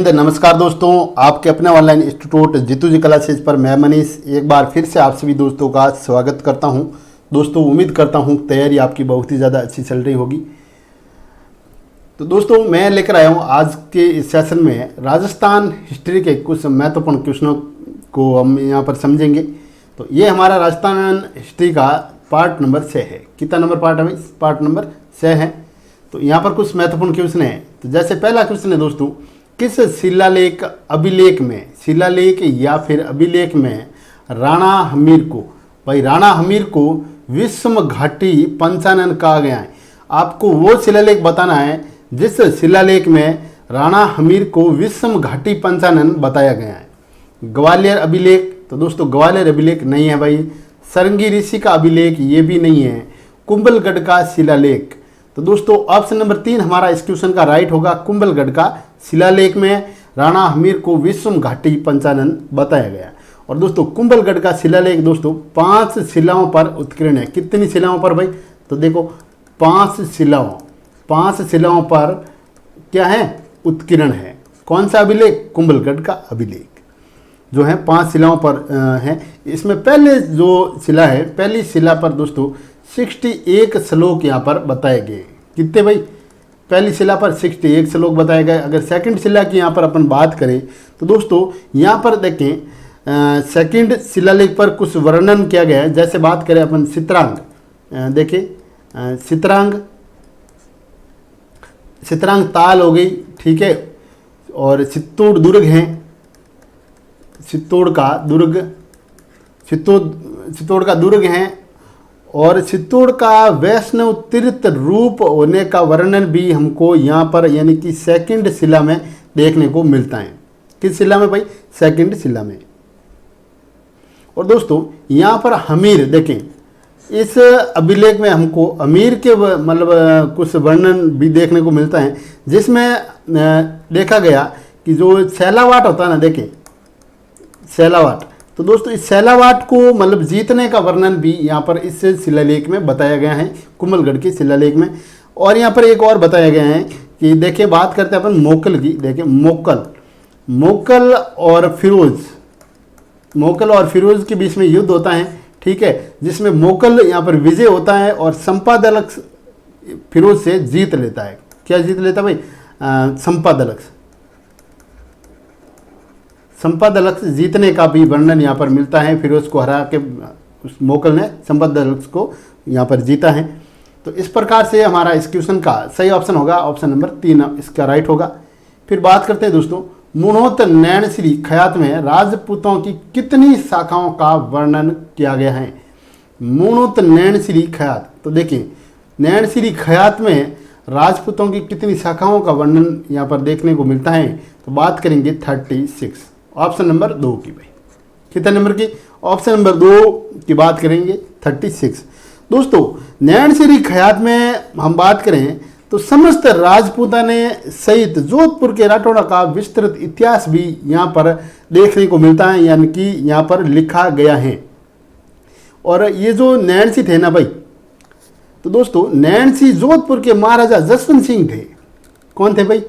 राधे नमस्कार दोस्तों, आपके अपने ऑनलाइन इंस्टीट्यूट जीतू जी क्लासेज पर मैं मनीष एक बार फिर से आप सभी दोस्तों का स्वागत करता हूं। दोस्तों उम्मीद करता हूं तैयारी आपकी बहुत ही ज़्यादा अच्छी चल रही होगी। तो दोस्तों मैं लेकर आया हूं आज के इस सेशन में राजस्थान हिस्ट्री के कुछ महत्वपूर्ण क्वेश्चनों को हम यहां पर समझेंगे। तो ये हमारा राजस्थान हिस्ट्री का पार्ट नंबर 6 है। कितना नंबर पार्ट है भाई? पार्ट नंबर 6 है। तो यहाँ पर कुछ महत्वपूर्ण क्वेश्चन है। तो जैसे पहला क्वेश्चन है दोस्तों, किस शिलालेख शिलालेख या फिर अभिलेख में राणा हमीर को, भाई राणा हमीर को विषम घाटी पंचानन कहा गया है। आपको वो शिलालेख बताना है जिस शिलालेख में राणा हमीर को विषम घाटी पंचानन बताया गया है। ग्वालियर अभिलेख, तो दोस्तों ग्वालियर अभिलेख नहीं है भाई। सरंगी ऋषि का अभिलेख ये भी नहीं है। कुंभलगढ़ का शिलालेख, तो दोस्तों ऑप्शन नंबर 3 हमारा इस क्वेश्चन का राइट होगा। कुंभलगढ़ का शिलालेख में राणा हमीर को विषम घाटी पंचानन बताया गया। और दोस्तों कुंभलगढ़ का शिलालेख दोस्तों 5 शिलाओं पर उत्कीर्ण है। कितनी शिलाओं पर भाई? तो देखो 5 शिलाओं पर क्या है? उत्कीर्ण है। कौन सा अभिलेख? कुंभलगढ़ का अभिलेख जो है 5 शिलाओं पर है। इसमें पहले जो शिला है, पहली शिला पर दोस्तों 61 श्लोक यहाँ पर बताए गए। कितने भाई? पहली शिला पर 61 श्लोक बताए गए। अगर सेकंड शिला की यहाँ पर अपन बात करें तो दोस्तों यहाँ पर देखें सेकंड शिलालेख पर कुछ वर्णन किया गया है। जैसे बात करें अपन चित्रांग, देखिए चित्रांग ताल हो गई, ठीक है। और चित्तौड़ दुर्ग है, चित्तौड़ का दुर्ग है। और चित्तौड़ का वैष्णव तीर्थ रूप होने का वर्णन भी हमको यहाँ पर यानी कि सेकंड शिला में देखने को मिलता है। किस शिला में भाई? सेकंड शिला में। और दोस्तों यहाँ पर हमीर देखें, इस अभिलेख में हमको हमीर के मतलब कुछ वर्णन भी देखने को मिलता है, जिसमें देखा गया कि जो सैलावाट होता है ना, देखें सैलावाट, तो दोस्तों इस सैलावाट को मतलब जीतने का वर्णन भी यहाँ पर इस शिलालेख में बताया गया है, कुंभलगढ़ के शिलालेख में। और यहाँ पर एक और बताया गया है कि देखिए बात करते हैं अपन मोकल की। देखिए मोकल और फिरोज के बीच में युद्ध होता है, ठीक है, जिसमें मोकल यहाँ पर विजय होता है और संपादलक फिरोज से जीत लेता है। क्या जीत लेता है भाई? संपादलक जीतने का भी वर्णन यहाँ पर मिलता है। फिरोज को हरा के उस मोकल ने संपादलक को यहाँ पर जीता है। तो इस प्रकार से हमारा इस क्वेश्चन का सही ऑप्शन होगा ऑप्शन नंबर 3 इसका राइट होगा। फिर बात करते हैं दोस्तों, मुनोत नैनश्री खयात में राजपूतों की कितनी शाखाओं का वर्णन किया गया है? मुनोत नैनश्री खयात, तो देखिए नैनश्री खयात में राजपूतों की कितनी शाखाओं का वर्णन यहाँ पर देखने को मिलता है? तो बात करेंगे 36, ऑप्शन नंबर 2 की। भाई कितने नंबर की? ऑप्शन नंबर 2 की बात करेंगे 36। दोस्तों नैनश्री खयात में हम बात करें तो समस्त राजपूताने सहित जोधपुर के राठौड़ा का विस्तृत इतिहास भी यहाँ पर देखने को मिलता है, यानी कि यहाँ पर लिखा गया है। और ये जो नैनसी थे ना भाई, तो दोस्तों नैनसी जोधपुर के महाराजा जसवंत सिंह थे। कौन थे भाई?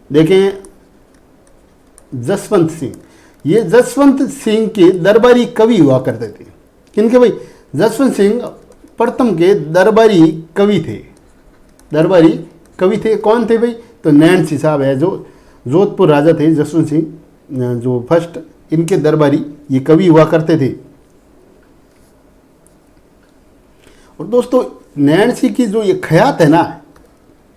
देखें जसवंत सिंह, ये जसवंत सिंह के दरबारी कवि हुआ करते थे। किनके भाई? जसवंत सिंह प्रथम के दरबारी कवि थे। कौन थे भाई? तो नैनसी साहब है, जो जोधपुर राजा थे जसवंत सिंह जो फर्स्ट, इनके दरबारी ये कवि हुआ करते थे। और दोस्तों नैनसी की जो ये खयात है ना,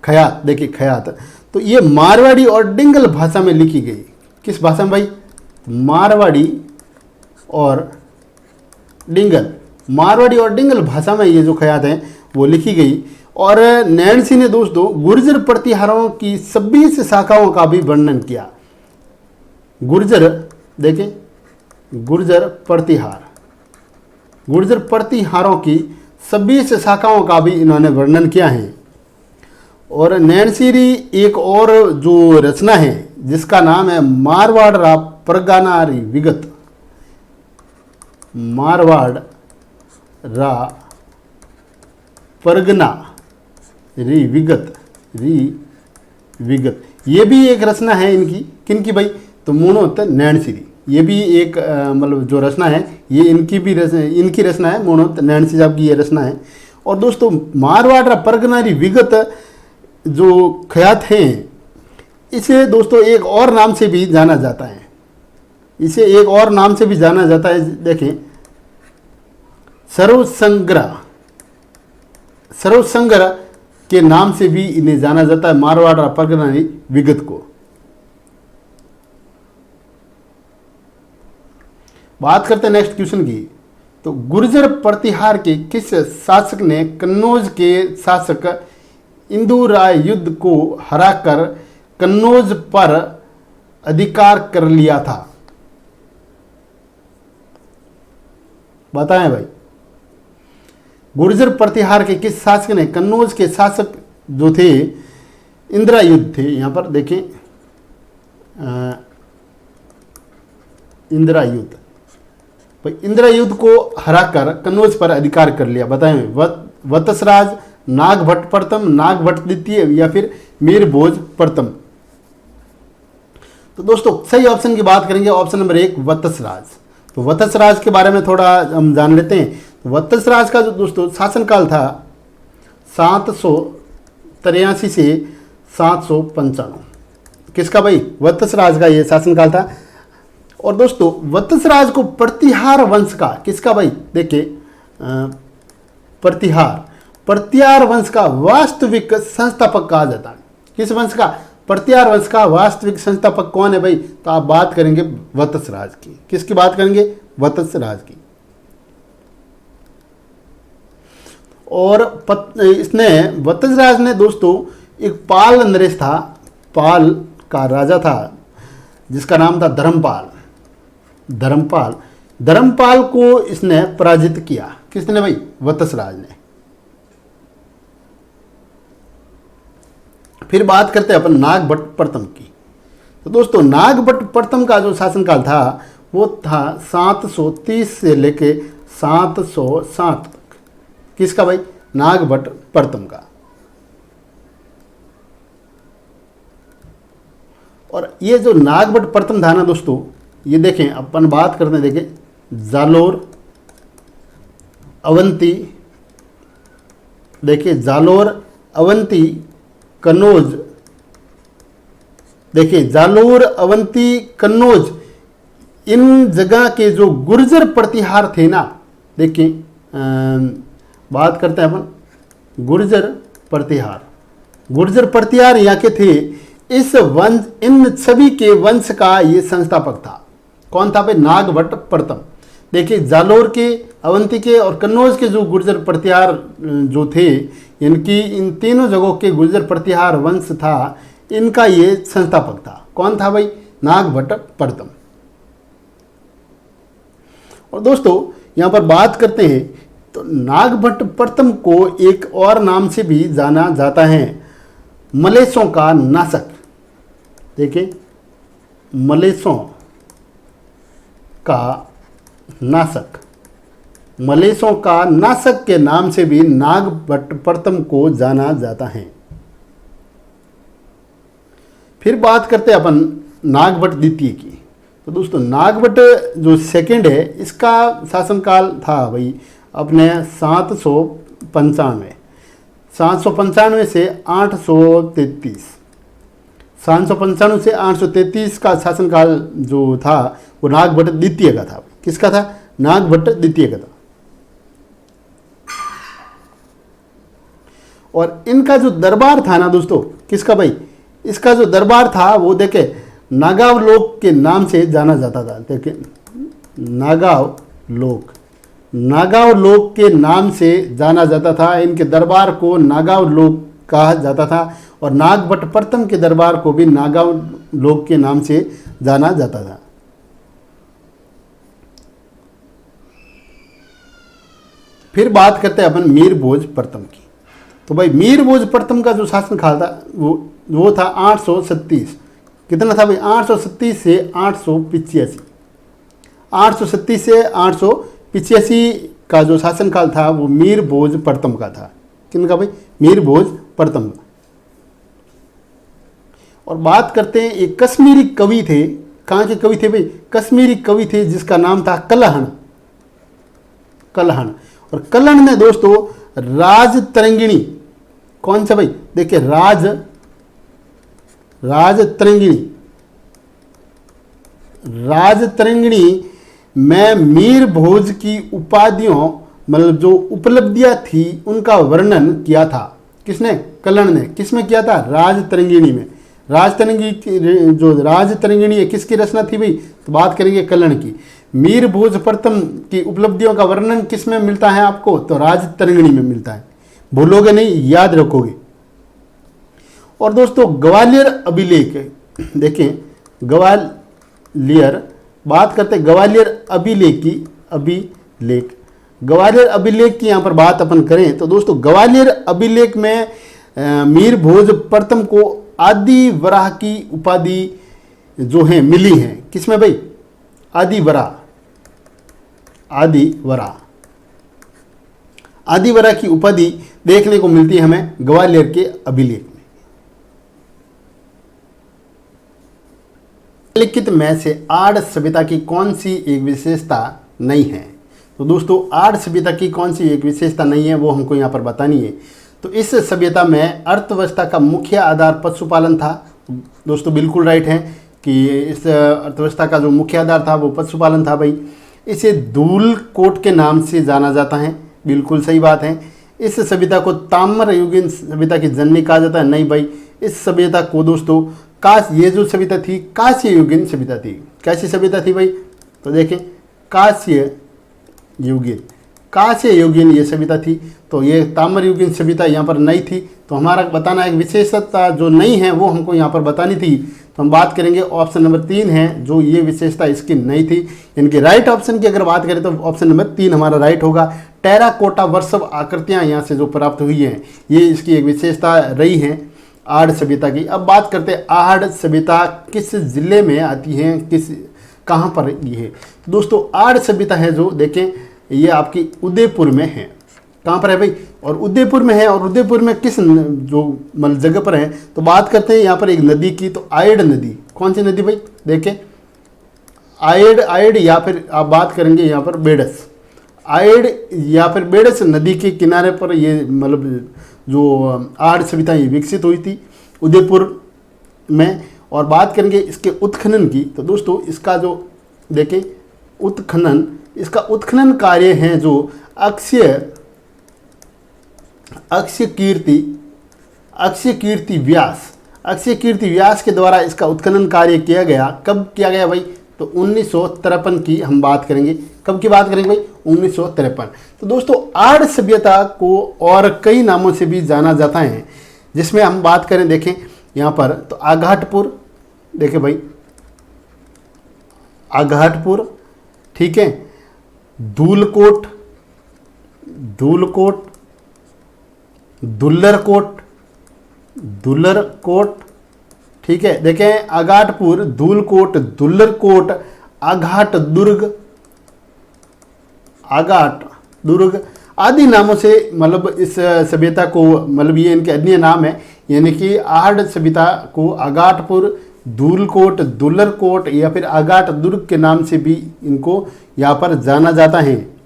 खयात देखिए खयात, तो ये मारवाड़ी और डिंगल भाषा में लिखी गई। किस भाषा में भाई? मारवाड़ी और डिंगल भाषा में ये जो खयात है वो लिखी गई। और नैनसी ने दोस्तों गुर्जर प्रतिहारों की 26 शाखाओं का भी वर्णन किया। गुर्जर देखें, गुर्जर प्रतिहारों की 26 शाखाओं का भी इन्होंने वर्णन किया है। और नैनसीरी एक और जो रचना है जिसका नाम है मारवाड़ रा परगना री विगत, ये भी एक रचना है इनकी, किनकी भाई, तो मोनोत्त नैणसीरी, ये भी एक मतलब जो रचना है ये इनकी भी इनकी रचना है, मोनोत्त नैणसी साहब की ये रचना है। और दोस्तों मारवाड़ परगनारी विगत जो ख्यात हैं, इसे दोस्तों एक और नाम से भी जाना जाता है, इसे एक और नाम से भी जाना जाता है, देखें सर्वसंग्रह के नाम से भी इन्हें जाना जाता है, मारवाड़ परगनारी विगत को। बात करते हैं नेक्स्ट क्वेश्चन की, तो गुर्जर प्रतिहार के किस शासक ने कन्नौज के शासक इंदुराय युद्ध को हराकर कन्नौज पर अधिकार कर लिया था? बताएं भाई, गुर्जर प्रतिहार के किस शासक ने, कन्नौज के शासक जो थे इंदिरायुध थे, यहां पर देखें इंदिरायुध, भाई इंदिरायुध को हराकर कन्नौज पर अधिकार कर लिया। बताएं, वत्सराज, नागभट्ट प्रथम, नागभट्ट द्वितीय या फिर मीरभोज प्रथम? तो दोस्तों सही ऑप्शन की बात करेंगे, ऑप्शन नंबर 1 वत्सराज। तो वत्सराज के बारे में थोड़ा हम जान लेते हैं। तो वत्सराज का जो दोस्तों शासनकाल था 783 से 795, किसका भाई, वत्सराज का ये शासनकाल था। और दोस्तों वत्सराज को प्रतिहार वंश का, किसका भाई, देखिए प्रतिहार वंश का वास्तविक संस्थापक कहा जाता है। किस वंश का, प्रतिहार वंश का वास्तविक संस्थापक कौन है भाई, तो आप बात करेंगे वत्सराज की। किसकी बात करेंगे, वत्सराज की। और इसने वत्सराज ने दोस्तों एक पाल नरेश था, पाल का राजा था जिसका नाम था धर्मपाल को इसने पराजित किया। किसने भाई, वत्सराज ने। फिर बात करते हैं अपन नागभट्ट प्रथम की। तो दोस्तों नागभट्ट प्रथम का जो शासनकाल था वो था 730 से लेके 760 तक। किसका भाई, नागभट्ट प्रथम का। और ये जो नागभट्ट प्रथम था ना दोस्तों, ये देखें अपन बात करते हैं, देखें जालोर, अवंती, देखिए जालोर, अवंती, कन्नौज, देखिए जालोर, अवंती, कन्नौज, इन जगह के जो गुर्जर प्रतिहार थे ना, देखिए बात करते हैं अपन गुर्जर प्रतिहार यहाँ के थे। इस वंश, इन सभी के वंश का ये संस्थापक था। कौन था भाई, नागभट्ट प्रथम। देखिए जालोर के, अवंती के और कन्नौज के जो गुर्जर प्रतिहार जो थे, इनकी इन तीनों जगहों के गुर्जर प्रतिहार वंश था, इनका ये संस्थापक था। कौन था भाई, नागभट्ट प्रथम। और दोस्तों यहाँ पर बात करते हैं तो नागभट्ट प्रथम को एक और नाम से भी जाना जाता है, मलेशों का नाशक। देखिए मलेशों का नाशक, मलेशों का नाशक के नाम से भी नागभट्ट प्रथम को जाना जाता है। फिर बात करते हैं अपन नागभट्ट द्वितीय की। तो दोस्तों नागभट्ट जो सेकंड है, इसका शासनकाल था भाई अपने 795 से 833, 795 से 833 का शासनकाल जो था वो नागभट्ट द्वितीय का था। किसका था, नागभट्ट द्वितीय का था। और इनका जो दरबार था ना दोस्तों, किसका भाई, इसका जो दरबार था वो देखे नागावलोक के नाम से जाना जाता था। देखे नागावलोक के नाम से जाना जाता था। इनके दरबार को नागावलोक कहा जाता था और नागभट्ट प्रथम के दरबार को भी नागावलोक के नाम से जाना जाता था। फिर बात करते हैं अपन मीरभोज प्रथम की। तो भाई मीरभोज प्रथम का जो शासनकाल था वो था 837। कितना था भाई, 837 से 885। 837 से 885 का जो शासनकाल था वो मीरभोज प्रथम का था। किनका भाई, मीरभोज प्रथम का। और बात करते हैं, एक कश्मीरी कवि थे। कहाँ के कवि थे भाई? कश्मीरी कवि थे जिसका नाम था कलहण। कलहण। और कलहण ने दोस्तों राज तरंगिणी, कौन सा भाई? देखिए राज तरंगिणी, राज तरंगिणी में मीर भोज की उपाधियों, मतलब जो उपलब्धियां थी उनका वर्णन किया था। किसने? कलहण ने। किसमें किया था? राज तरंगिणी में। राज तरंगिणी की जो राज तरंगिणी है किसकी रचना थी भाई? तो बात करेंगे कलहण की। मीर भोज प्रथम की उपलब्धियों का वर्णन किसमें मिलता है आपको? तो राज तरंगिणी में मिलता है। भूलोगे नहीं, याद रखोगे। और दोस्तों ग्वालियर अभिलेख, देखें ग्वालियर, बात करते हैं ग्वालियर अभिलेख की। अभिलेख, ग्वालियर अभिलेख की यहाँ पर बात अपन करें तो दोस्तों ग्वालियर अभिलेख में मीर भोज प्रथम को आदि वराह की उपाधि जो है मिली है। किसमें भाई? आदि वराह। आदि वराह, आदि वराह की उपाधि देखने को मिलती है हमें ग्वालियर के अभिलेख में। लिखित में से आर्य सभ्यता की कौन सी एक विशेषता नहीं है? तो दोस्तों आर्य सभ्यता की कौन सी एक विशेषता नहीं है वो हमको यहाँ पर बतानी है। तो इस सभ्यता में अर्थव्यवस्था का मुख्य आधार पशुपालन था। दोस्तों बिल्कुल राइट है कि इस अर्थव्यवस्था का जो मुख्य आधार था वो पशुपालन था भाई। इसे धूलकोट के नाम से जाना जाता है। बिल्कुल सही बात है। इस सभ्यता को ताम्र युगीन सभ्यता की जननी कहा जाता है। नहीं भाई, इस सभ्यता को दोस्तों ये जो सभ्यता थी कांस्य युगीन सभ्यता थी। कैसी सभ्यता थी भाई? तो देखें कांस्य युगीन ये सभ्यता थी। तो ये ताम्र युगीन सभ्यता यहाँ पर नहीं थी। तो हमारा बताना एक विशेषता जो नहीं है वो हमको यहाँ पर बतानी थी। तो हम बात करेंगे ऑप्शन नंबर 3 है जो ये विशेषता इसकी नहीं थी। इनके राइट ऑप्शन की अगर बात करें तो ऑप्शन नंबर 3 हमारा राइट होगा। टेराकोटा वर्षव आकृतियाँ यहाँ से जो प्राप्त हुई हैं ये इसकी एक विशेषता रही है आर्य सभ्यता की। अब बात करते हैं आर्य सभ्यता किस जिले में आती है, कहाँ पर ये है? तो दोस्तों आर्य सभ्यता है जो देखें ये आपकी उदयपुर में है। कहाँ पर है भाई? और उदयपुर में है। और उदयपुर में किस जो मतलब जगह पर है? तो बात करते हैं यहाँ पर एक नदी की। तो आयड नदी, कौन सी नदी भाई? देखें आयड या फिर आप बात करेंगे यहाँ पर बेडस। आयड या फिर बेडस नदी के किनारे पर ये मतलब जो आर्य सभ्यता ये विकसित हुई थी उदयपुर में। और बात करेंगे इसके उत्खनन की। तो दोस्तों इसका जो देखें उत्खनन, इसका उत्खनन कार्य है जो अक्षय कीर्ति व्यास के द्वारा इसका उत्खनन कार्य किया गया। कब किया गया भाई? तो 1953 की हम बात करेंगे। कब की बात करेंगे भाई? 1953। तो दोस्तों आर्य सभ्यता को और कई नामों से भी जाना जाता है, जिसमें हम बात करें देखें यहाँ पर तो आघाटपुर, देखें भाई आघाटपुर, ठीक है, धूलकोट, दुल्लरकोट, ठीक है। देखें आघाटपुर, धूलकोट, दुल्लरकोट, आघाट दुर्ग आदि नामों से मतलब इस सभ्यता को मतलब ये इनके अन्य नाम है। यानी कि आर्य सभ्यता को आघाटपुर, धूलकोट, दुल्लरकोट या फिर आघाट दुर्ग के नाम से भी इनको यहाँ पर जाना जाता है।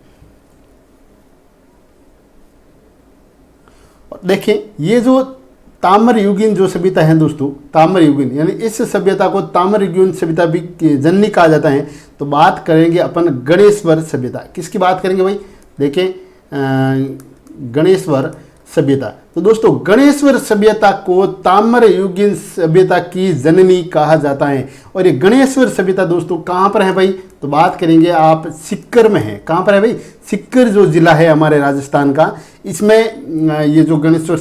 देखें ये जो ताम्र युगीन जो सभ्यता है दोस्तों, ताम्र युगीन यानी इस सभ्यता को ताम्र युगीन सभ्यता भी जननी कहा जाता है। तो बात करेंगे अपन गणेश्वर सभ्यता। किसकी बात करेंगे भाई? देखें गणेश्वर सभ्यता। तो दोस्तों गणेश्वर सभ्यता को ताम्र युगीन सभ्यता की जननी कहा जाता है। और ये गणेश्वर सभ्यता दोस्तों कहाँ पर है भाई? तो बात करेंगे आप सीकर में है। कहाँ पर है भाई? सीकर जो जिला है हमारे राजस्थान का, इसमें ये जो गणेश्वर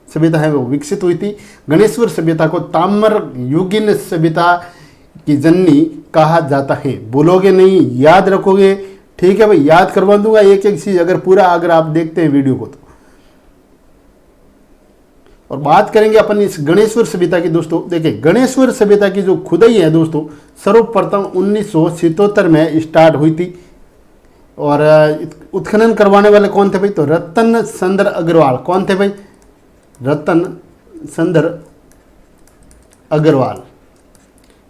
सभ्यता है वो विकसित हुई थी। गणेश्वर सभ्यता को ताम्र युगीन सभ्यता की जननी कहा जाता है। बोलोगे नहीं, याद रखोगे, ठीक है भाई, याद करवा दूंगा एक एक चीज अगर आप देखते हैं वीडियो को तो। और बात करेंगे अपन इस गणेश्वर सभ्यता की दोस्तों। देखिए गणेश्वर सभ्यता की जो खुदाई है दोस्तों सर्वप्रथम 1977 में स्टार्ट हुई थी। और उत्खनन करवाने वाले कौन थे भाई? तो रतन चंद्र अग्रवाल। कौन थे भाई? रतन चंद्र अग्रवाल।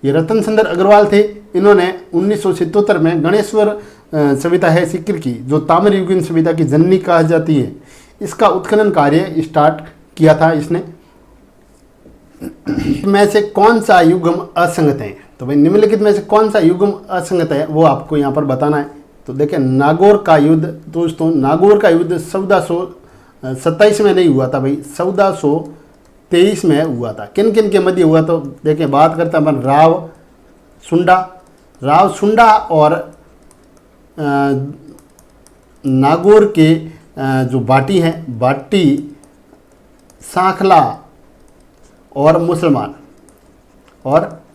ये रतन चंद्र अग्रवाल थे। इन्होंने 1977 में गणेश्वर सविता है सिक्किर की, जो ताम्र युगीन सविता की जननी कहा जाती है, इसका उत्खनन कार्य स्टार्ट किया था इसने। में से कौन सा युग्म असंगत है? तो भाई निम्नलिखित में से कौन सा युग्म असंगत है वो आपको यहाँ पर बताना है। तो देखिए नागौर का युद्ध, दोस्तों नागौर का युद्ध 1427 में नहीं हुआ था भाई, 1423 में हुआ था। किन किन के मध्य हुआ? तो देखिए बात करते हैं अपन राव सुंडा और नागौर के जो बाटी हैं, बाटी, सांखला और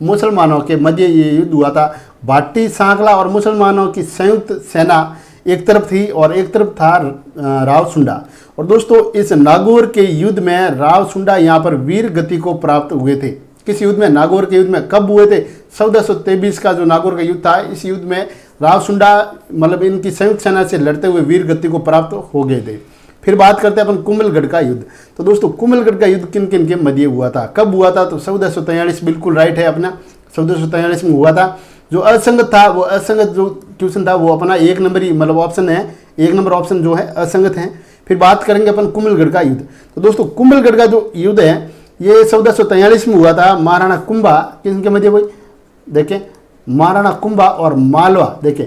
मुसलमानों के मध्य ये युद्ध हुआ था। बाटी, सांखला और मुसलमानों की संयुक्त सेना एक तरफ थी और एक तरफ था राव सुंडा। और दोस्तों इस नागौर के युद्ध में राव सुंडा यहाँ पर वीर गति को प्राप्त हुए थे। किस युद्ध में? नागौर के युद्ध में। कब हुए थे? 1423 का जो नागौर का युद्ध था, इस युद्ध में राव सुंडा मतलब इनकी संयुक्त सेना से लड़ते हुए वीर गति को प्राप्त हो गए थे। फिर बात करते हैं अपन कुंभलगढ़ का युद्ध। तो दोस्तों कुंभलगढ़ का युद्ध किन किन के मध्य हुआ था? कब हुआ था? तो 1443, बिल्कुल राइट है अपना, 1443 में हुआ था। जो असंगत था, वो असंगत जो क्वेश्चन था वो अपना 1 नंबर ही मतलब ऑप्शन है, 1 नंबर ऑप्शन जो है असंगत है। फिर बात करेंगे अपन कुंभलगढ़ का युद्ध। तो दोस्तों कुंभलगढ़ का जो युद्ध है ये 1443 में हुआ था। महाराणा कुंभा किसके मध्य भाई? देखें महाराणा कुंभा और मालवा, देखें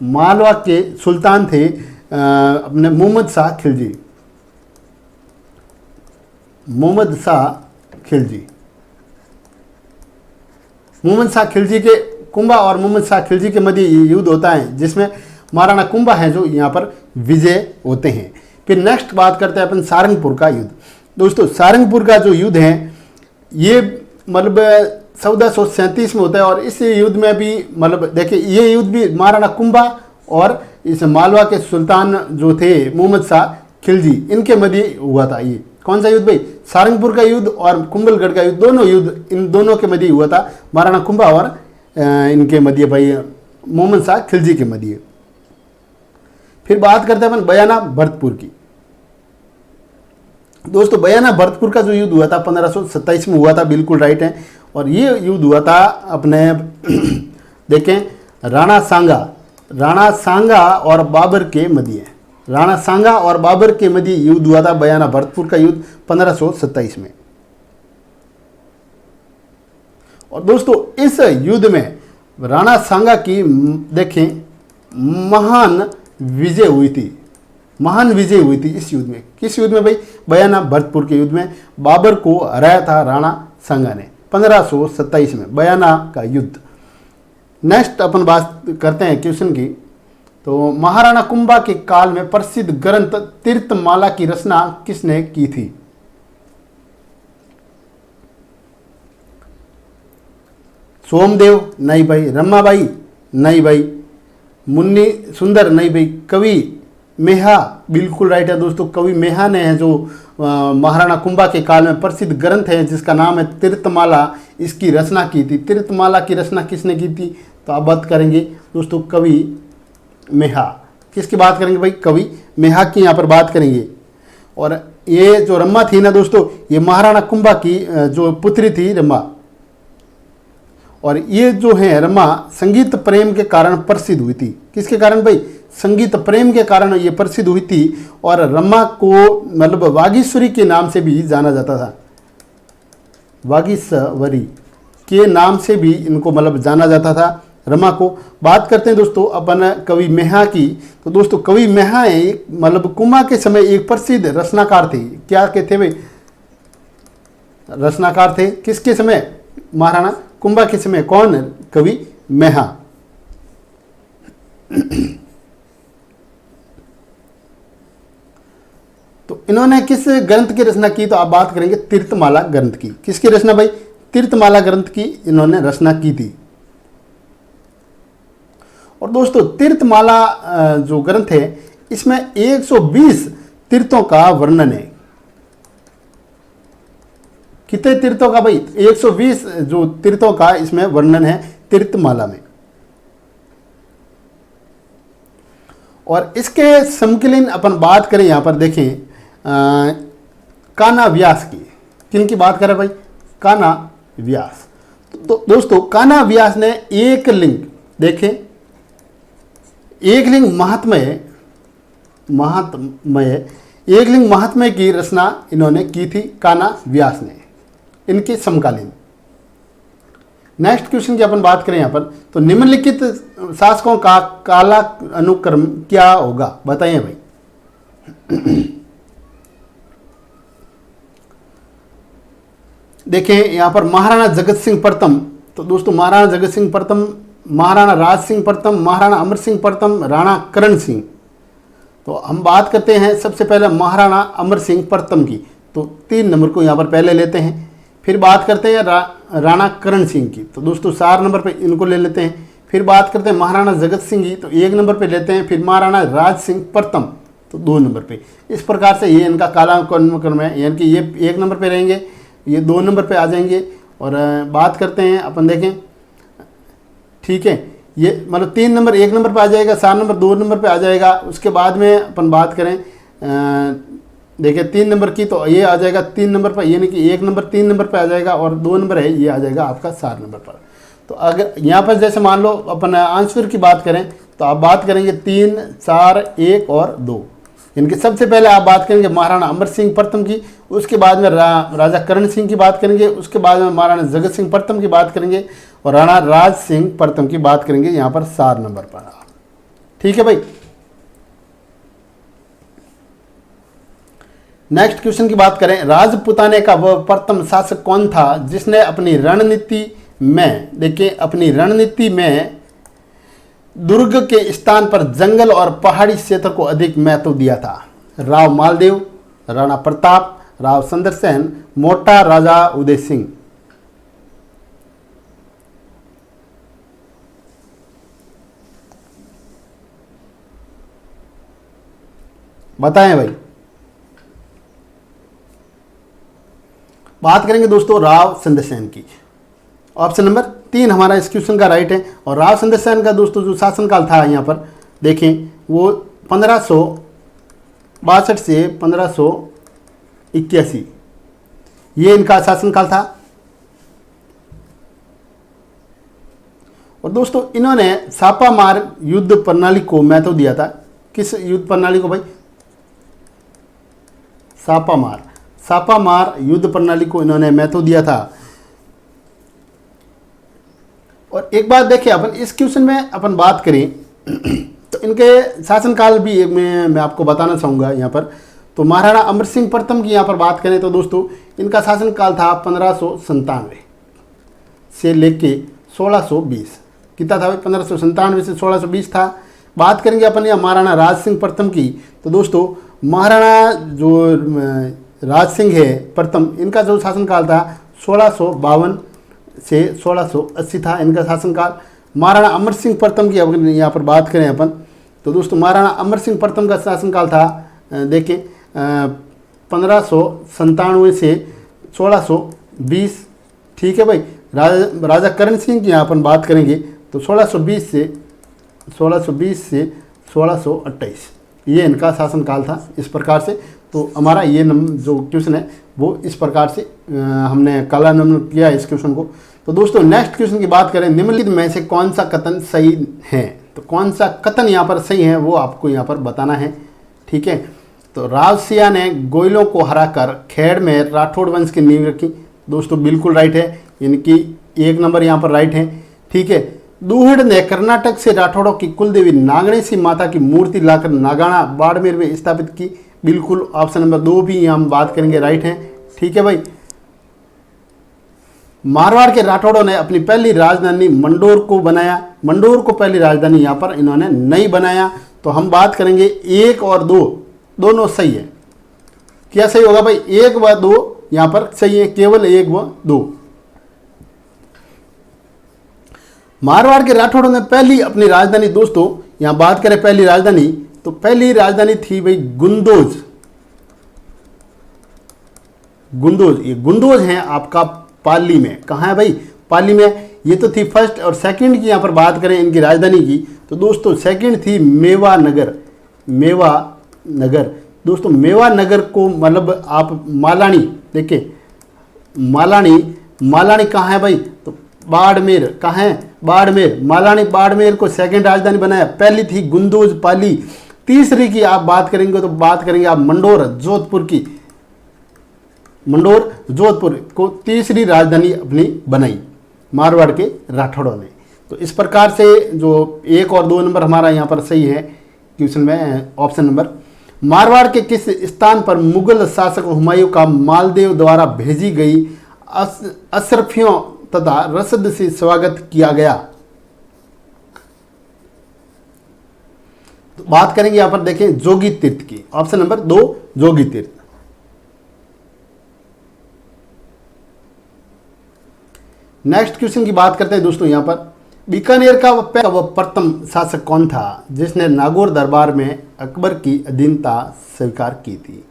मालवा के सुल्तान थे अपने मोहम्मद शाह खिलजी। मोहम्मद शाह खिलजी के कुंभा और मोहम्मद शाह खिलजी के मध्य युद्ध होता है, जिसमें महाराणा कुंभा है जो यहाँ पर विजय होते हैं। फिर नेक्स्ट बात करते हैं अपन सारंगपुर का युद्ध। दोस्तों सारंगपुर का जो युद्ध है ये मतलब 1437 में होता है और इस युद्ध में भी मतलब देखिए ये युद्ध भी महाराणा कुंभा और इस मालवा के सुल्तान जो थे मोहम्मद शाह खिलजी, इनके मध्य हुआ था। ये कौन सा युद्ध भाई? सारंगपुर का युद्ध और कुंभलगढ़ का युद्ध, दोनों युद्ध इन दोनों के मध्य हुआ था, महाराणा कुंभा और इनके मध्य भाई मोहम्मद शाह खिलजी के मध्य। फिर बात करते हैं अपन बयाना भरतपुर की। दोस्तों बयाना भरतपुर का जो युद्ध हुआ था 1527 में हुआ था, बिल्कुल राइट है। और ये युद्ध हुआ था अपने देखें राणा सांगा और बाबर के मध्य। राणा सांगा और बाबर के मध्य युद्ध हुआ था बयाना भरतपुर का युद्ध 1527 में। और दोस्तों इस युद्ध में राणा सांगा की देखें महान विजय हुई थी इस युद्ध में। किस युद्ध में भाई? बयाना भरतपुर के युद्ध में बाबर को हराया था राणा सांगा ने 1527 में, बयाना का युद्ध। नेक्स्ट अपन बात करते हैं क्वेश्चन की। तो महाराणा कुंभा के काल में प्रसिद्ध ग्रंथ तीर्थमाला की रचना किसने की थी? सोमदेव नहीं भाई, रमाबाई नहीं भाई, मुन्नी सुंदर नहीं भाई, कवि मेहा बिल्कुल राइट है दोस्तों। कवि मेहा ने है जो महाराणा कुंभा के काल में प्रसिद्ध ग्रंथ है जिसका नाम है तीर्थमाला, इसकी रचना की थी। तीर्थमाला की रचना किसने की थी? तो आप बात करेंगे दोस्तों कवि मेहा। किसकी बात करेंगे भाई? कवि मेहा की यहाँ पर बात करेंगे। और ये जो रमा थी ना दोस्तों, ये महाराणा कुंभा की जो पुत्री थी रमा। और ये जो है रमा संगीत प्रेम के कारण प्रसिद्ध हुई थी। किसके कारण भाई? संगीत प्रेम के कारण ये प्रसिद्ध हुई थी। और रमा को मतलब वागीश्वरी के नाम से भी जाना जाता था, वागीश्वरी के नाम से भी इनको मतलब जाना जाता था रमा को। बात करते हैं दोस्तों अपन कवि मेहा की। तो दोस्तों कवि मेहा एक मतलब कुंभा के समय एक प्रसिद्ध रचनाकार थे। क्या कहते भाई? रचनाकार थे। किसके समय? महाराणा कुंभा के समय। कौन? कवि मेहा। तो इन्होंने किस ग्रंथ की रचना की? तो आप बात करेंगे तीर्थमाला ग्रंथ की। किसकी रचना भाई? तीर्थमाला ग्रंथ की इन्होंने रचना की थी। और दोस्तों तीर्थमाला जो ग्रंथ है इसमें 120 तीर्थों का वर्णन है। कितने तीर्थों का भाई? 120 जो तीर्थों का इसमें वर्णन है तीर्थमाला में। और इसके समकालीन अपन बात करें यहां पर देखें कान्हा व्यास की। किन की बात करें भाई? कान्हा व्यास। तो दोस्तों कान्हा व्यास ने एक लिंग, देखें एक लिंग महात्म्य की रचना इन्होंने की थी कान्हा व्यास ने, इनके समकालीन। नेक्स्ट क्वेश्चन की अपन बात करें यहाँ पर, तो निम्नलिखित शासकों का काला अनुक्रम क्या होगा, बताइए भाई। देखें यहाँ पर महाराणा जगत सिंह प्रथम, तो दोस्तों महाराणा जगत सिंह प्रथम, महाराणा राज सिंह प्रथम, महाराणा अमर सिंह प्रथम, राणा करण सिंह। तो हम बात करते हैं सबसे पहले महाराणा अमर सिंह प्रथम की, तो 3 नंबर को यहाँ पर पहले लेते हैं। फिर बात करते हैं राणा करण सिंह की, तो दोस्तों 4 नंबर पे इनको ले लेते हैं। फिर बात करते हैं महाराणा जगत सिंह की, तो 1 नंबर पे लेते हैं। फिर महाराणा राज सिंह प्रथम, तो 2 नंबर पे। इस प्रकार से ये इनका काला अनुक्रम है, यानी कि ये 1 नंबर पे रहेंगे, ये 2 नंबर पे आ जाएंगे। और बात करते हैं अपन, देखें ठीक है, ये मतलब 3 नंबर 1 नंबर पे आ जाएगा, 4 नंबर 2 नंबर पे आ जाएगा। उसके बाद में अपन बात करें देखिए 3 नंबर की, तो ये आ जाएगा 3 नंबर पर, यानी कि 1 नंबर 3 नंबर पे आ जाएगा और 2 नंबर है ये आ जाएगा आपका 4 नंबर पर। तो अगर यहाँ पर जैसे मान लो अपन आंसर की बात करें, तो आप बात करेंगे 3, 4, 1 और 2। इनके सबसे पहले आप बात करेंगे महाराणा अमर सिंह प्रथम की, उसके बाद में राजा करण सिंह की बात करेंगे, उसके बाद में महाराणा जगत सिंह प्रथम की बात करेंगे और राणा राज सिंह प्रथम की बात करेंगे यहाँ पर 4 नंबर पर। ठीक है भाई। नेक्स्ट क्वेश्चन की बात करें, राजपुताने का वह प्रथम शासक कौन था जिसने अपनी रणनीति में, देखिए अपनी रणनीति में दुर्ग के स्थान पर जंगल और पहाड़ी क्षेत्र को अधिक महत्व दिया था। राव मालदेव, राणा प्रताप, राव सुंदरसेन, मोटा राजा उदय सिंह। बताएं भाई। बात करेंगे दोस्तों राव सुंदरसेन की। ऑप्शन नंबर 3 हमारा इस क्वेश्चन का राइट है। और राव सुंदरसेन का दोस्तों जो शासनकाल था यहाँ पर देखें, वो 1562 से 1581 ये इनका शासनकाल था। और दोस्तों इन्होंने छापामार युद्ध प्रणाली को महत्व दिया था। किस युद्ध प्रणाली को भाई? छापामार युद्ध प्रणाली को इन्होंने महत्व दिया था। और एक बात देखिए अपन इस क्वेश्चन में अपन बात करें तो इनके शासनकाल भी मैं आपको बताना चाहूँगा यहाँ पर। तो महाराणा अमर सिंह प्रथम की यहाँ पर बात करें तो दोस्तों इनका शासनकाल था 1597 से लेके 1620। कितना था भाई? 1597 से 1620 था। बात करेंगे अपन यहाँ महाराणा राज सिंह प्रथम की, तो दोस्तों महाराणा जो राज सिंह है प्रथम, इनका जो शासनकाल था 1652 से 1680 था इनका शासनकाल। महाराणा अमर सिंह प्रथम की अगर यहाँ पर बात करें अपन, तो दोस्तों महाराणा अमर सिंह प्रथम का शासनकाल था देखें 1597 से 1620। ठीक है भाई। राजा करण सिंह की यहाँ पर बात करेंगे तो 1620 से 1628 ये इनका शासनकाल था। इस प्रकार से तो हमारा ये जो क्वेश्चन है वो इस प्रकार से हमने काला नंबर किया इस क्वेश्चन को। तो दोस्तों नेक्स्ट क्वेश्चन की बात करें, निम्नलिखित में से कौन सा कथन सही है? तो कौन सा कथन यहाँ पर सही है वो आपको यहाँ पर बताना है। ठीक है। तो रावसिया ने गोयलों को हराकर खेड़ में राठौड़ वंश की नींव रखी। दोस्तों बिल्कुल राइट है, इनकी 1 नंबर यहाँ पर राइट है। ठीक है। दूहड़ ने कर्नाटक से राठौड़ों की कुलदेवी नागणेशी माता की मूर्ति लाकर नागाना बाड़मेर में स्थापित की। बिल्कुल ऑप्शन नंबर 2 भी हम बात करेंगे राइट है। ठीक है भाई। मारवाड़ के राठौड़ों ने अपनी पहली राजधानी मंडोर को बनाया। मंडोर को पहली राजधानी यहाँ पर इन्होंने नहीं बनाया। तो हम बात करेंगे 1 और 2 दोनों सही है। क्या सही होगा भाई? 1 व 2 यहाँ पर सही है, केवल 1 व 2। मारवाड़ के राठौड़ों ने पहली अपनी राजधानी, दोस्तों यहाँ बात करें पहली राजधानी, तो पहली राजधानी थी भाई गुंदोज। ये गुंदोज है आपका पाली में। कहाँ है भाई? पाली में। ये तो थी फर्स्ट। और सेकंड की यहाँ पर बात करें इनकी राजधानी की, तो दोस्तों सेकंड थी मेवा नगर। दोस्तों मेवा नगर को मतलब आप मालानी, देखिए मालानी मालानी कहाँ है भाई? तो बाड़मेर कहाँ है? बाड़मेर। मालानी बाड़मेर को सेकंड राजधानी बनाया। पहली थी गुंदोज पाली। तीसरी की आप बात करेंगे तो बात करेंगे आप मंडोर जोधपुर की। मंडोर जोधपुर को तीसरी राजधानी अपनी बनाई मारवाड़ के राठौड़ों ने। तो इस प्रकार से जो 1 और 2 नंबर हमारा यहाँ पर सही है क्वेश्चन में ऑप्शन नंबर। मारवाड़ के किस स्थान पर मुगल शासक हुमायूं का मालदेव द्वारा भेजी गई अशरफियों तथा रसद से स्वागत किया गया? तो बात करेंगे यहां पर देखें जोगी तीर्थ की। ऑप्शन नंबर 2 जोगी तीर्थ। नेक्स्ट क्वेश्चन की बात करते हैं दोस्तों। यहां पर बीकानेर का वह प्रथम शासक कौन था जिसने नागौर दरबार में अकबर की अधीनता स्वीकार की थी?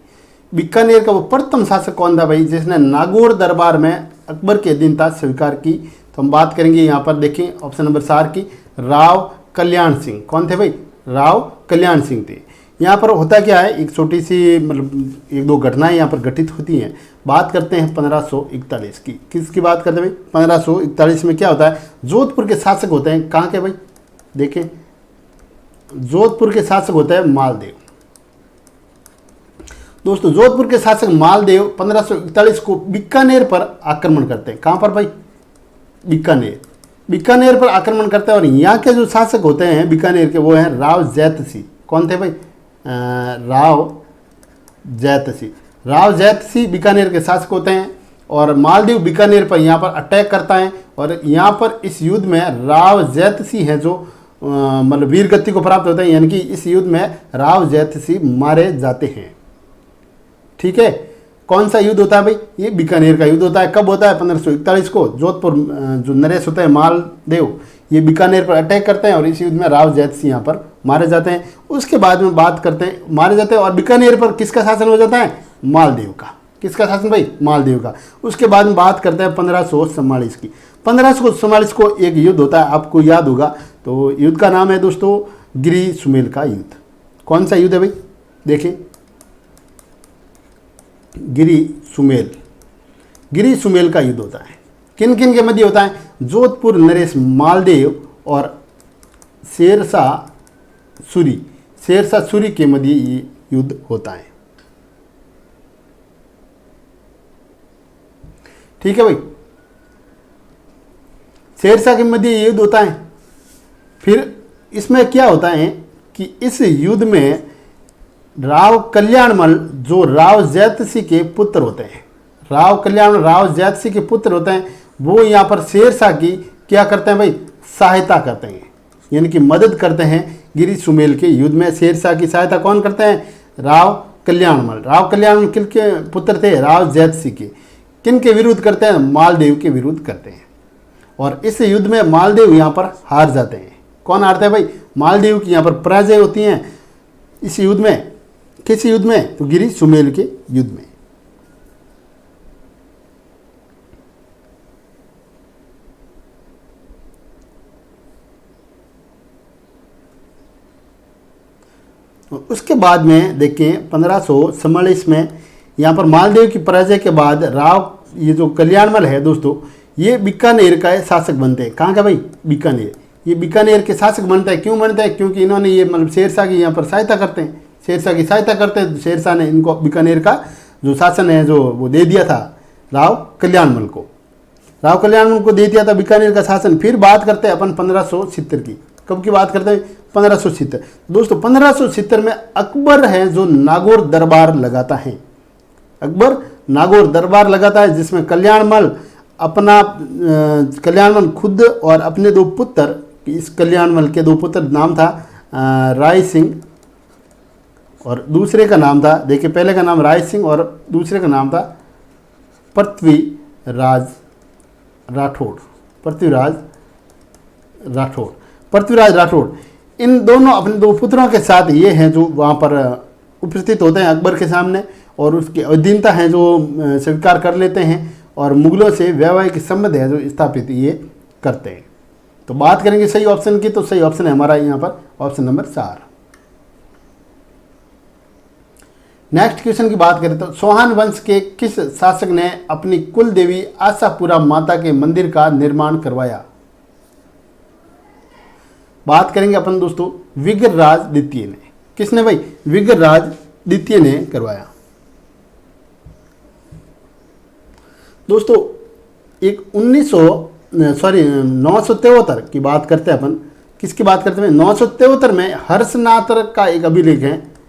बीकानेर का वो प्रथम शासक कौन था भाई जिसने नागौर दरबार में अकबर की अधीनता स्वीकार की? तो हम बात करेंगे यहाँ पर देखें ऑप्शन नंबर 4 की राव कल्याण सिंह। कौन थे भाई? राव कल्याण सिंह थे। यहाँ पर होता क्या है, एक छोटी सी मतलब 1-2 घटनाएं यहाँ पर घटित होती हैं। बात करते हैं 1541 की। किसकी बात करते हैं भाई? 1541 में क्या होता है, जोधपुर के शासक होते हैं, कहाँ के भाई? देखें जोधपुर के शासक होता है मालदेव। दोस्तों जोधपुर के शासक मालदेव 1541 को बीकानेर पर आक्रमण करते हैं। कहाँ पर भाई? बीकानेर। बीकानेर पर आक्रमण करते हैं और यहाँ के जो शासक होते हैं बीकानेर के वो हैं राव जैतसी। कौन थे भाई? राव जैतसी। राव जैतसी बीकानेर के शासक होते हैं और मालदेव बीकानेर पर यहाँ पर अटैक करता है और यहाँ पर इस युद्ध में राव जैतसी हैं जो मतलब वीर गति को प्राप्त होते हैं, यानी कि इस युद्ध में राव जैतसी मारे जाते हैं। ठीक है, कौन सा युद्ध होता है भाई? ये बीकानेर का युद्ध होता है। कब होता है? 1541 को। जोधपुर जो नरेश होते हैं मालदेव, ये बीकानेर पर अटैक करते हैं और इस युद्ध में राव जैतसी यहाँ पर मारे जाते हैं। उसके बाद में बात करते हैं, मारे जाते हैं और बीकानेर पर किसका शासन हो जाता है? मालदेव का। किसका शासन भाई? मालदेव का। उसके बाद में बात करते हैं 1544 की। 1544 को एक युद्ध होता है, आपको याद होगा। तो युद्ध का नाम है दोस्तों गिरी सुमेल का युद्ध। कौन सा युद्ध है भाई? देखें गिरी सुमेल। गिरी सुमेल का युद्ध होता है। किन किन के मध्य होता है? जोधपुर नरेश मालदेव और शेरशाह सूरी के मध्य ये युद्ध होता है। ठीक है भाई, शेरशाह के मध्य ये युद्ध होता है। फिर इसमें क्या होता है कि इस युद्ध में राव कल्याणमल जो राव जैतसी के पुत्र होते हैं, राव कल्याणमल राव जैतसी के पुत्र होते हैं, वो यहाँ पर शेरशाह की क्या करते हैं भाई? सहायता करते हैं, यानी कि मदद करते हैं गिरी सुमेल के युद्ध में। शेरशाह की सहायता कौन करते हैं? राव कल्याणमल। राव कल्याणमल किनके पुत्र थे? राव जैतसी के। किन के विरुद्ध करते हैं? मालदेव के विरुद्ध करते हैं और इस युद्ध में मालदेव यहाँ पर हार जाते हैं। कौन हारते हैं भाई? मालदेव की यहाँ पर पराजय होती है इस युद्ध में। किस युद्ध में? तो गिरी सुमेल के युद्ध में। उसके बाद में देखें 1544 में यहाँ पर मालदेव की पराजय के बाद राव ये जो कल्याणमल है दोस्तों, ये बीकानेर का शासक बनते हैं। कहाँ का भाई? बीकानेर। ये बीकानेर के शासक बनते हैं। क्यों बनते हैं? क्योंकि इन्होंने ये मतलब शेरशाह की यहाँ पर सहायता करते हैं। शेरशाह की सहायता करते हैं। शेरशाह ने इनको बीकानेर का जो शासन है जो वो दे दिया था राव कल्याणमल को। राव कल्याणमल को दे दिया था बीकानेर का शासन। फिर बात करते हैं अपन 1570 की। कब की बात करते हैं? 1570। दोस्तों 1570 में अकबर है जो नागौर दरबार लगाता है। अकबर नागौर दरबार लगाता है जिसमें कल्याणमल खुद और अपने 2 पुत्र, इस कल्याणमल के 2 पुत्र नाम था राय सिंह और दूसरे का नाम था, देखिए पहले का नाम राय सिंह और दूसरे का नाम था पृथ्वीराज राठौड़। इन दोनों अपने 2 पुत्रों के साथ ये हैं जो वहाँ पर उपस्थित होते हैं अकबर के सामने और उसकी अधीनता है जो स्वीकार कर लेते हैं और मुगलों से वैवाहिक संबंध है जो स्थापित ये करते हैं। तो बात करेंगे सही ऑप्शन की, तो सही ऑप्शन है हमारा यहाँ पर ऑप्शन नंबर 4। नेक्स्ट क्वेश्चन की बात करें तो चौहान वंश के किस शासक ने अपनी कुल देवी आशापुरा माता के मंदिर का निर्माण करवाया? बात करेंगे अपन दोस्तों विग्रहराज द्वितीय ने। किसने भाई? विग्रहराज द्वितीय ने करवाया। दोस्तों एक 973 की बात करते हैं अपन। किसकी बात करते हैं? 973 में हर्षनाथ का एक अभिलेख है,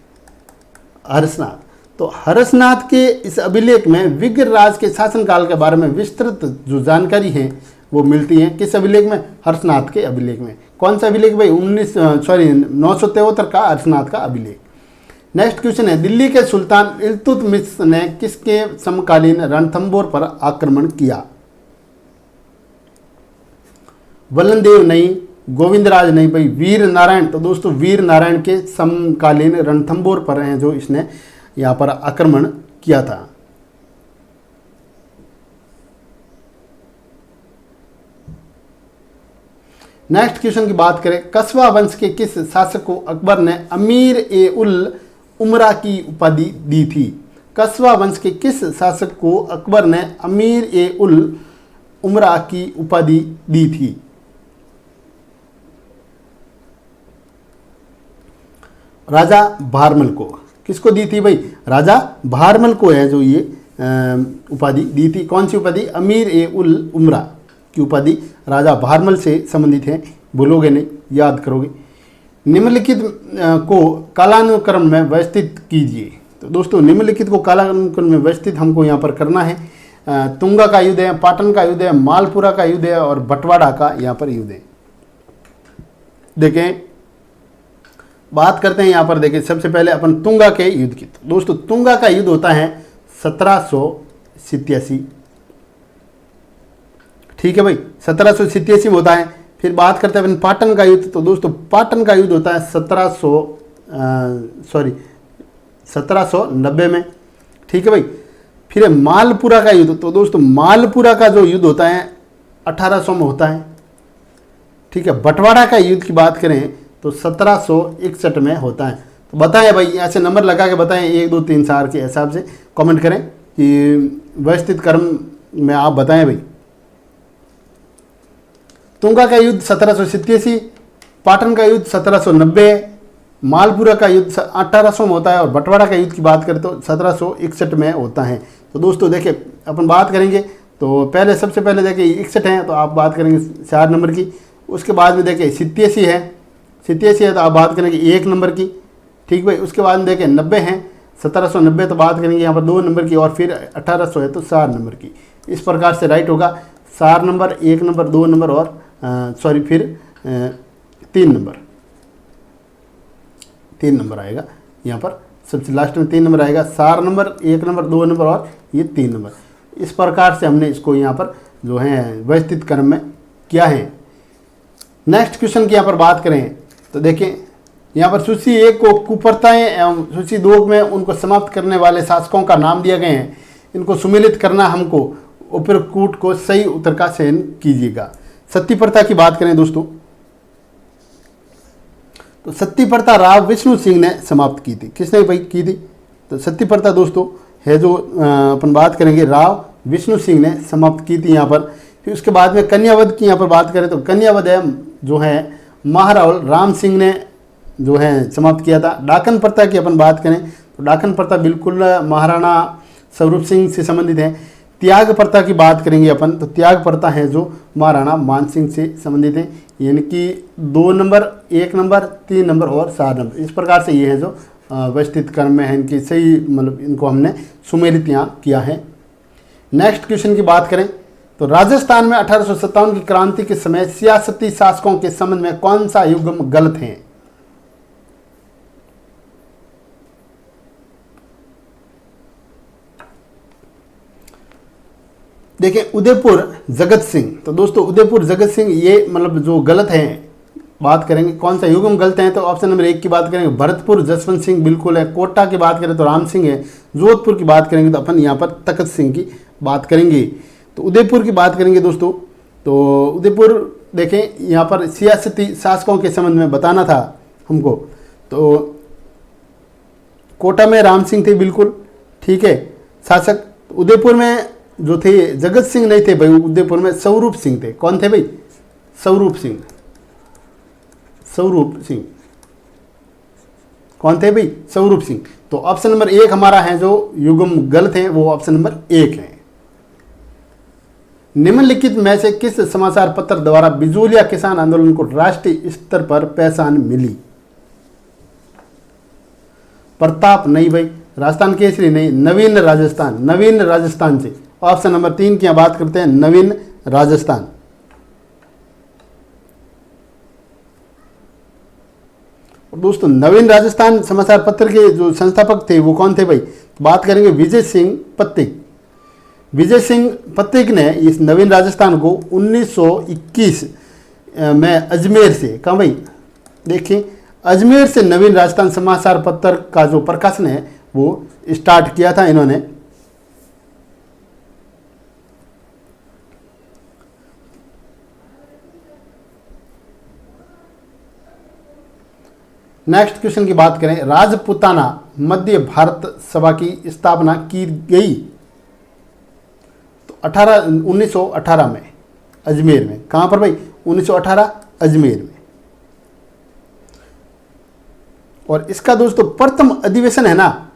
हर्षनाथ। तो हर्षनाथ के इस अभिलेख में विग्रहराज के शासनकाल के बारे में विस्तृत जो जानकारी है वो मिलती है। किस अभिलेख में? हर्षनाथ के अभिलेख में। कौन सा अभिलेख भाई? 973 का हर्षनाथ का अभिलेख। नेक्स्ट क्वेश्चन है दिल्ली के सुल्तान इल्तुतमिश ने किसके समकालीन रणथंभौर पर आक्रमण किया? वल्लनदेव नहीं, गोविंदराज नहीं भाई, वीर नारायण। तो दोस्तों वीर नारायण के समकालीन रणथंभौर पर हैं जो इसने यहाँ पर आक्रमण किया था। नेक्स्ट क्वेश्चन की बात करें कस्बा वंश के किस शासक को अकबर ने अमीर ए उल उमरा की उपाधि दी थी? कस्बा वंश के किस शासक को अकबर ने अमीर ए उल उमरा की उपाधि दी थी? राजा भारमल को। किसको दी थी भाई? राजा भारमल को है जो ये उपाधि दी थी। कौन सी उपाधि? अमीर ए उल उमरा की उपाधि राजा भारमल से संबंधित है। भूलोगे नहीं, याद करोगे। निम्नलिखित को कालानुक्रम में व्यवस्थित कीजिए। तो दोस्तों निम्नलिखित को कालानुक्रम में व्यवस्थित हमको यहाँ पर करना है। तुंगा का युद्ध है, पाटन का युद्ध है, मालपुरा का युद्ध है और बंटवाड़ा का यहाँ पर युद्ध है। देखें बात करते हैं यहाँ पर। देखिए सबसे पहले अपन तुंगा के युद्ध की। तो दोस्तों तुंगा का युद्ध होता है 1787। ठीक है भाई, 1787 में होता है। फिर बात करते हैं अपन पाटन का युद्ध। तो दोस्तों पाटन का युद्ध होता है 1790 में। ठीक है भाई। फिर मालपुरा का युद्ध। तो दोस्तों मालपुरा का जो युद्ध होता है 1800 में होता है। ठीक है। बंटवाड़ा का युद्ध की बात करें तो 1761 में होता है। तो बताएं भाई, ऐसे नंबर लगा के बताएं 1 2 3 4 के हिसाब से कमेंट करें कि व्यवस्थित क्रम में आप बताएं भाई। तुंगा का युद्ध 1787, पाटन का युद्ध 1790, मालपुरा का युद्ध 1800 में होता है और बंटवाड़ा का युद्ध की बात करें तो 1761 में होता है। तो दोस्तों देखिए अपन बात करेंगे तो पहले सबसे पहले देखिए 61 है तो आप बात करेंगे 4 नंबर की। उसके बाद में देखिए 87 है, 87 है तो आप बात करेंगे 1 नंबर की। ठीक भाई। उसके बाद में देखिए 90 है, 1790 तो बात करेंगे यहाँ पर 2 नंबर की और फिर 1800 है तो 4 नंबर की। इस प्रकार से राइट होगा 4 नंबर, 1 नंबर, 2 नंबर और फिर 3 नंबर। 3 नंबर आएगा यहाँ पर, सबसे लास्ट में 3 नंबर आएगा। 4 नंबर, 1 नंबर, 2 नंबर और ये 3 नंबर। इस प्रकार से हमने इसको यहाँ पर जो है व्यवस्थित क्रम में किया है। नेक्स्ट क्वेश्चन की यहाँ पर बात करें तो देखें यहाँ पर सूची 1 को कुप्रथाएं एवं सूची 2 में उनको समाप्त करने वाले शासकों का नाम दिया गए हैं। इनको सुमेलित करना हमको उपरकूट को सही उत्तर का चयन कीजिएगा। सती प्रथा की बात करें दोस्तों तो सती प्रथा राव विष्णु सिंह ने समाप्त की थी। किसने भाई की थी? तो सती प्रथा दोस्तों है जो अपन बात करेंगे राव विष्णु सिंह ने समाप्त की थी यहाँ पर। फिर उसके बाद में कन्यावध की यहाँ पर बात करें तो कन्यावध है जो है महारावल राम सिंह ने जो है समाप्त किया था। डाकन प्रथा की अपन बात करें तो डाकन प्रथा बिल्कुल महाराणा स्वरूप सिंह से संबंधित है। त्याग प्रथा की बात करेंगे अपन तो त्याग प्रथा है जो महाराणा मान सिंह से संबंधित है। यानी कि 2 नंबर, 1 नंबर, 3 नंबर और 4 नंबर। इस प्रकार से ये है जो व्यवस्थित क्रम में है, इनकी सही मतलब इनको हमने सुमेलित यहाँ किया है। नेक्स्ट क्वेश्चन की बात करें तो राजस्थान में 1857 की क्रांति के समय सियासती शासकों के संबंध में कौन सा युग्म गलत है? देखिए उदयपुर जगत सिंह। तो दोस्तों उदयपुर जगत सिंह ये मतलब जो गलत है बात करेंगे कौन सा युग्म गलत है तो ऑप्शन नंबर 1 की बात करेंगे भरतपुर जसवंत सिंह बिल्कुल है। कोटा की बात करें तो राम सिंह है। जोधपुर की बात करेंगे तो अपन यहाँ पर तखत सिंह की बात करेंगे। तो उदयपुर की बात करेंगे दोस्तों तो उदयपुर देखें यहाँ पर सियासती शासकों के संबंध में बताना था हमको। तो कोटा में राम सिंह थे, बिल्कुल ठीक है। शासक उदयपुर में जो थे जगत सिंह नहीं थे भाई, उदयपुर में स्वरूप सिंह थे। कौन थे भाई? स्वरूप सिंह। स्वरूप सिंह कौन थे भाई? स्वरूप सिंह। तो ऑप्शन नंबर 1 हमारा है जो युग्म गलत है, वो ऑप्शन नंबर 1 है। निम्नलिखित में से किस समाचार पत्र द्वारा बिजूलिया किसान आंदोलन को राष्ट्रीय स्तर पर पहचान मिली? प्रताप नहीं भाई, राजस्थान केसरी नहीं, नवीन राजस्थान। नवीन राजस्थान से ऑप्शन नंबर 3 की बात करते हैं, नवीन राजस्थान। और दोस्तों नवीन राजस्थान समाचार पत्र के जो संस्थापक थे वो कौन थे भाई? बात करेंगे विजय सिंह पत्तिक। विजय सिंह पत्तिक ने इस नवीन राजस्थान को 1921 में अजमेर से, कहाँ भाई देखिए, अजमेर से नवीन राजस्थान समाचार पत्र का जो प्रकाशन है वो स्टार्ट किया था इन्होंने। नेक्स्ट क्वेश्चन की बात करें, राजपुताना मध्य भारत सभा की स्थापना की गई तो 1918 में अजमेर में। कहां पर भाई? 1918 अजमेर में। और इसका दोस्तों प्रथम अधिवेशन है ना,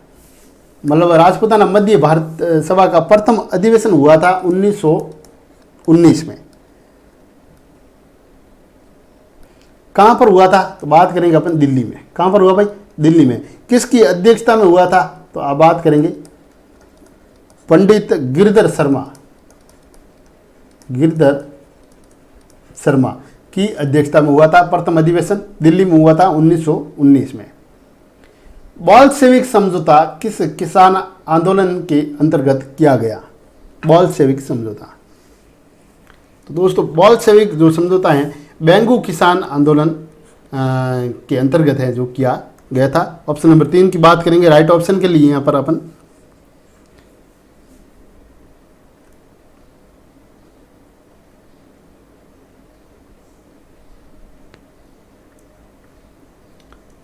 मतलब राजपुताना मध्य भारत सभा का प्रथम अधिवेशन हुआ था 1919 में। कहां पर हुआ था? तो बात करेंगे अपन दिल्ली में। कहां पर हुआ भाई? दिल्ली में। किसकी अध्यक्षता में हुआ था? तो आप बात करेंगे पंडित गिरधर शर्मा। गिरधर शर्मा की अध्यक्षता में हुआ था। प्रथम अधिवेशन दिल्ली में हुआ था 1919 में। बोल्शेविक समझौता किस किसान आंदोलन के अंतर्गत किया गया? बोल्शेविक समझौता, तो दोस्तों बोल्शेविक जो समझौता है बैंगू किसान आंदोलन के अंतर्गत है जो किया गया था। ऑप्शन नंबर 3 की बात करेंगे राइट ऑप्शन के लिए। यहां पर अपन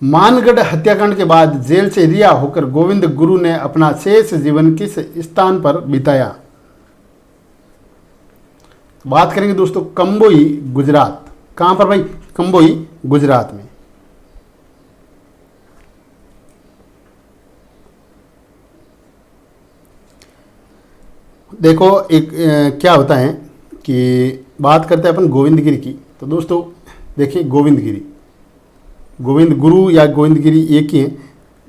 मानगढ़ हत्याकांड के बाद जेल से रिहा होकर गोविंद गुरु ने अपना शेष जीवन किस स्थान पर बिताया? बात करेंगे दोस्तों कंबोई गुजरात। कहां पर भाई? कंबोई गुजरात में। देखो एक क्या होता है कि बात करते हैं अपन गोविंदगिरी की। तो दोस्तों देखिए गोविंदगिरी, गोविंद गुरु या गोविंदगिरी एक ही है।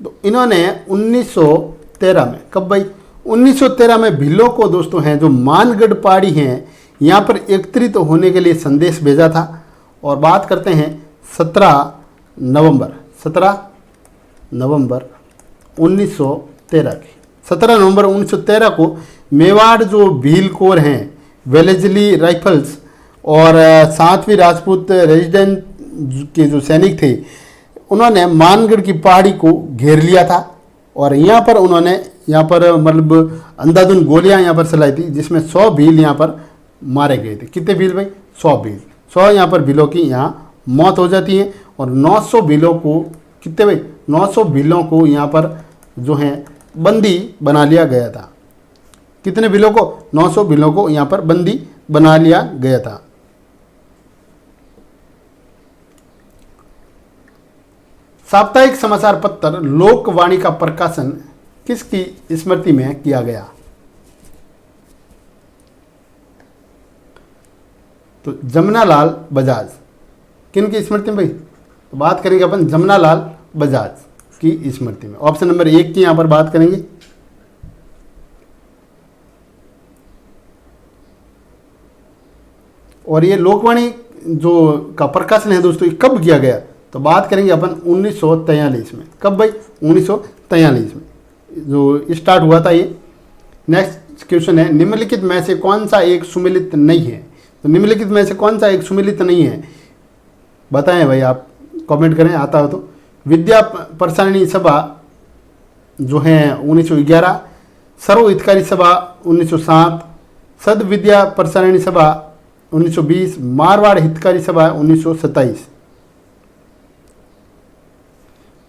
तो इन्होंने 1913 में, कब भाई? 1913 में भिल्लों को दोस्तों हैं जो मानगढ़ पहाड़ी हैं यहाँ पर एकत्रित होने के लिए संदेश भेजा था। और बात करते हैं 17 नवंबर 1913 की। 17 नवंबर 1913 को मेवाड़ जो भील कोर हैं, वेलेजली राइफल्स और 7वीं राजपूत रेजिडेंट के जो सैनिक थे उन्होंने मानगढ़ की पहाड़ी को घेर लिया था। और यहाँ पर उन्होंने मतलब अंधाधुंध गोलियां यहाँ पर चलाई थी, जिसमें 100 भील यहाँ पर मारे गए थे। कितने भील भाई? 100 भील। 100 यहाँ पर भीलों की यहाँ मौत हो जाती है। और 900 भीलों को, कितने भाई? 900 भीलों को यहाँ पर जो है बंदी बना लिया गया था। कितने भीलों को? 900 भीलों को यहाँ पर बंदी बना लिया गया था। साप्ताहिक समाचार पत्र लोकवाणी का प्रकाशन किसकी स्मृति में किया गया? तो जमनालाल बजाज। किन की स्मृति में भाई? तो बात करेंगे अपन जमनालाल बजाज की स्मृति में। ऑप्शन नंबर 1 की यहां पर बात करेंगे। और ये लोकवाणी जो का प्रकाशन है दोस्तों ये कब किया गया? तो बात करेंगे अपन 1943 में। कब भाई? 1943 में जो स्टार्ट हुआ था ये। नेक्स्ट क्वेश्चन है, निम्नलिखित में से कौन सा एक सुमेलित नहीं है? तो निम्नलिखित में से कौन सा एक सुमेलित नहीं है बताएं भाई, आप कमेंट करें आता हो तो। विद्या प्रसारणी सभा जो है 1911, सर्व हितकारी सभा 1907, सद विद्या प्रसारणी सभा 1920, मारवाड़ हितकारी सभा 1927।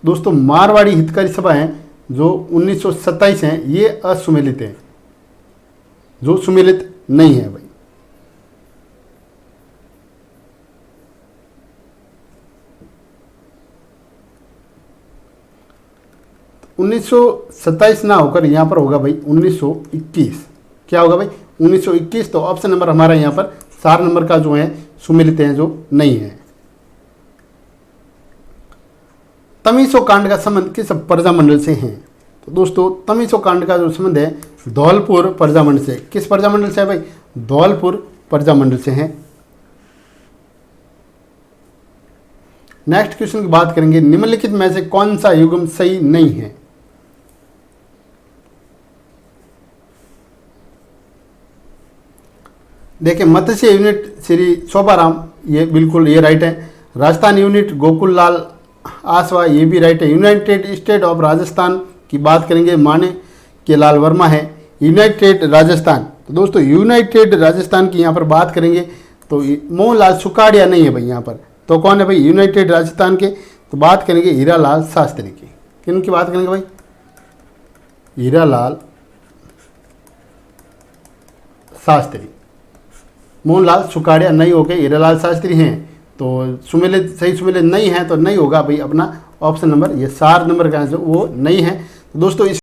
दोस्तों मारवाड़ी हितकारी सभा है जो 1927 हैं ये असुमेलित हैं, जो सुमेलित नहीं है भाई। तो 1927 ना होकर यहाँ पर होगा भाई 1921। क्या होगा भाई 1921। तो ऑप्शन नंबर हमारा यहाँ पर 4 नंबर का जो है सुमेलित हैं, जो नहीं है। तमीसो कांड का संबंध किस प्रजामंडल से है? तो दोस्तों तमीसो कांड का जो संबंध है धौलपुर प्रजामंडल से। किस प्रजामंडल से है भाई? धौलपुर प्रजामंडल से है। नेक्स्ट क्वेश्चन की बात करेंगे, निम्नलिखित में से कौन सा युग्म सही नहीं है? देखिए मत्स्य यूनिट श्री शोभाराम, ये बिल्कुल ये राइट है। राजस्थान यूनिट गोकुल लाल आसवा, ये भी राइट है। यूनाइटेड स्टेट ऑफ राजस्थान की बात करेंगे माने के लाल वर्मा है। यूनाइटेड राजस्थान, तो दोस्तों यूनाइटेड राजस्थान की यहाँ पर बात करेंगे तो मोहनलाल सुखाड़िया नहीं है भाई यहाँ पर। तो कौन है भाई यूनाइटेड राजस्थान के? तो बात करेंगे हीरालाल शास्त्री की। किन की बात करेंगे भाई? हीरालाल शास्त्री। मोहनलाल सुखाड़िया नहीं हो गए, हीरालाल शास्त्री हैं। तो सुमेलित सही सुमेलित नहीं है तो नहीं होगा भाई अपना ऑप्शन नंबर, ये 4 नंबर का आंसर वो नहीं है। तो दोस्तों इस